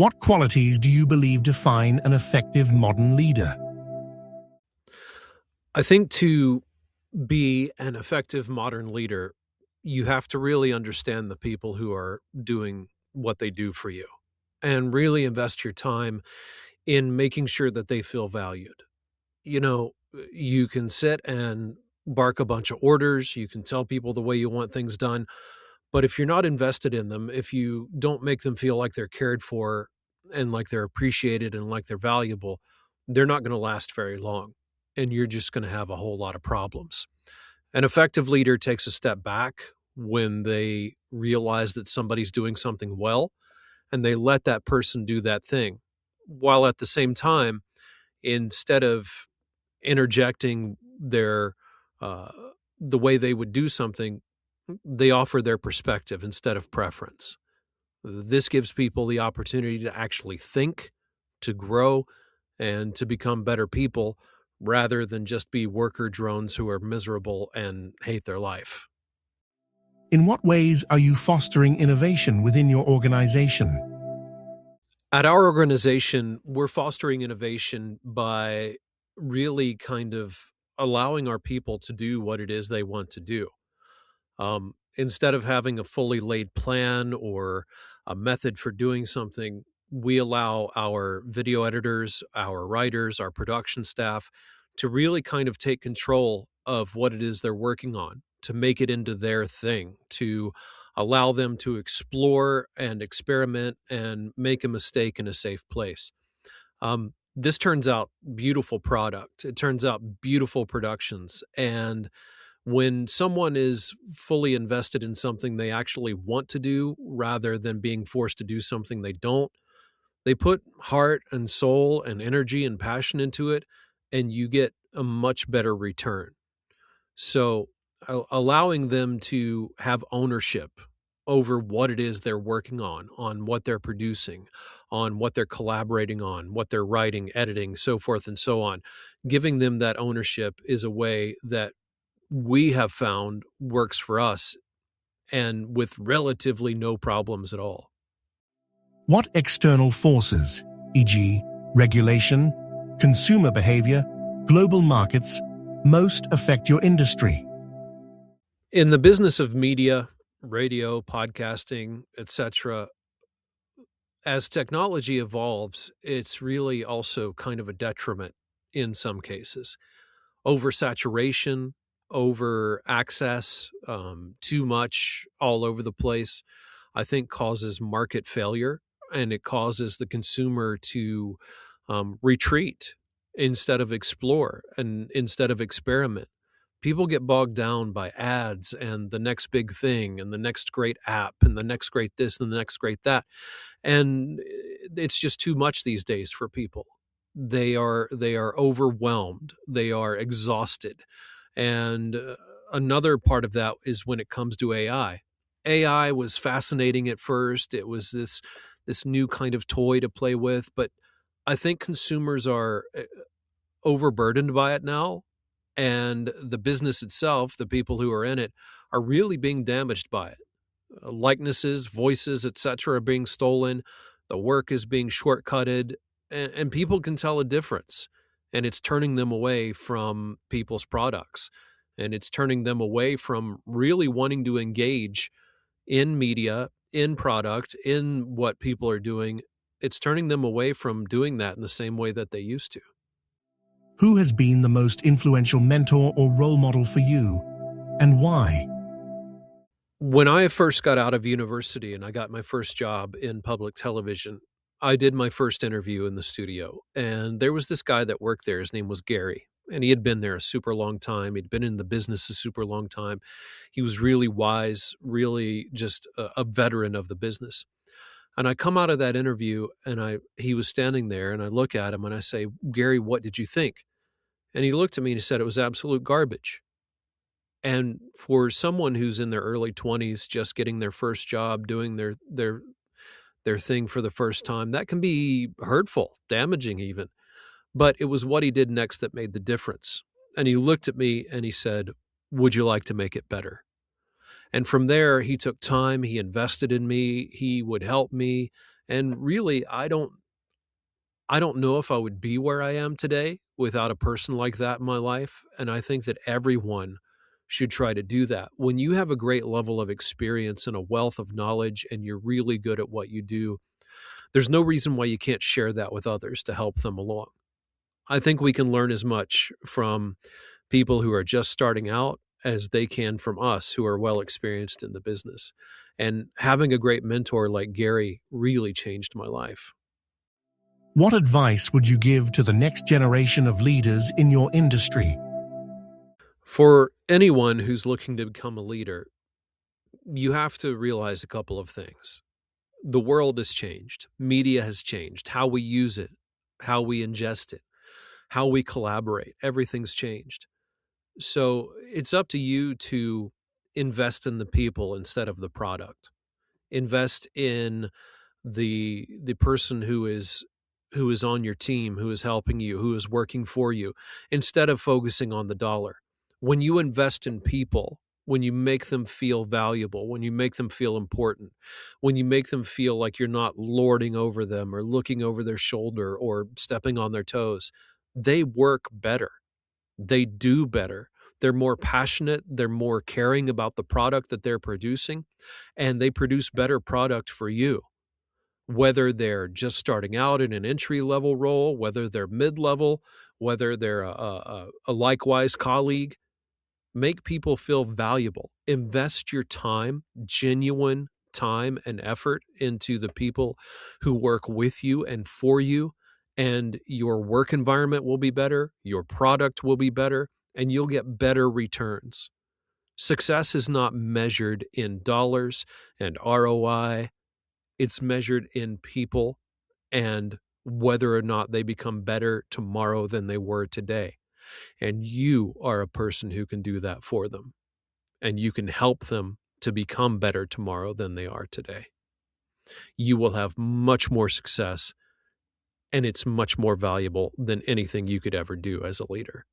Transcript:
What qualities do you believe define an effective modern leader? I think to be an effective modern leader, you have to really understand the people who are doing what they do for you and really invest your time in making sure that they feel valued. You can sit and bark a bunch of orders, you can tell people the way you want things done, but if you're not invested in them, if you don't make them feel like they're cared for and like they're appreciated and like they're valuable, they're not going to last very long. And you're just going to have a whole lot of problems. An effective leader takes a step back when they realize that somebody's doing something well, and they let that person do that thing. While at the same time, instead of interjecting uh, the way they would do something, they offer their perspective instead of preference. This gives people the opportunity to actually think, to grow, and to become better people rather than just be worker drones who are miserable and hate their life. In what ways are you fostering innovation within your organization? At our organization, we're fostering innovation by really kind of allowing our people to do what it is they want to do. Instead of having a fully laid plan or a method for doing something, we allow our video editors, our writers, our production staff to really kind of take control of what it is they're working on, to make it into their thing, to allow them to explore and experiment and make a mistake in a safe place. This turns out beautiful product. It turns out beautiful productions. And when someone is fully invested in something they actually want to do rather than being forced to do something they don't, they put heart and soul and energy and passion into it, and you get a much better return. So allowing them to have ownership over what it is they're working on what they're producing, on what they're collaborating on, what they're writing, editing, so forth and so on. Giving them that ownership is a way that we have found works for us and with relatively no problems at all. What external forces, e.g., regulation, consumer behavior, global markets, most affect your industry? In the business of media, radio, podcasting, etc., as technology evolves, it's really also kind of a detriment in some cases. Oversaturation, over access, too much all over the place, I think causes market failure, and it causes the consumer to retreat instead of explore and instead of experiment. People get bogged down by ads and the next big thing and the next great app and the next great this and the next great that. And it's just too much these days for people. They are overwhelmed. They are exhausted. And another part of that is when it comes to AI. AI was fascinating at first. It was this new kind of toy to play with, but I think consumers are overburdened by it now, and the business itself, the people who are in it, are really being damaged by it. Likenesses, voices, etc., are being stolen. The work is being shortcutted, and people can tell a difference. And it's turning them away from people's products, and it's turning them away from really wanting to engage in media, in product, in what people are doing. It's turning them away from doing that in the same way that they used to. Who has been the most influential mentor or role model for you, and why? When I first got out of university and I got my first job in public television, I did my first interview in the studio, and there was this guy that worked there. His name was Gary, and he had been there a super long time. He'd been in the business a super long time. He was really wise, really just a veteran of the business. And I come out of that interview, and he was standing there, and I look at him and I say, "Gary, what did you think?" And he looked at me and he said, "It was absolute garbage." And for someone who's in their early 20s, just getting their first job, doing their thing for the first time, that can be hurtful, damaging even. But it was what he did next that made the difference. And he looked at me and he said, "Would you like to make it better?" And from there, he took time, he invested in me, he would help me, And really, I don't know if I would be where I am today without a person like that in my life, and I think that everyone should try to do that. When you have a great level of experience and a wealth of knowledge and you're really good at what you do, there's no reason why you can't share that with others to help them along. I think we can learn as much from people who are just starting out as they can from us who are well experienced in the business. And having a great mentor like Gary really changed my life. What advice would you give to the next generation of leaders in your industry? For anyone who's looking to become a leader, you have to realize a couple of things. The world has changed. Media has changed. How we use it, how we ingest it, how we collaborate. Everything's changed. So it's up to you to invest in the people instead of the product. Invest in the person who is on your team, who is helping you, who is working for you, instead of focusing on the dollar. When you invest in people, when you make them feel valuable, when you make them feel important, when you make them feel like you're not lording over them or looking over their shoulder or stepping on their toes, they work better. They do better. They're more passionate. They're more caring about the product that they're producing, and they produce better product for you. Whether they're just starting out in an entry level role, whether they're mid level, whether they're a likewise colleague, make people feel valuable. Invest your time, genuine time and effort into the people who work with you and for you, and your work environment will be better, your product will be better, and you'll get better returns. Success is not measured in dollars and ROI. It's measured in people and whether or not they become better tomorrow than they were today. And you are a person who can do that for them. And you can help them to become better tomorrow than they are today. You will have much more success, and it's much more valuable than anything you could ever do as a leader.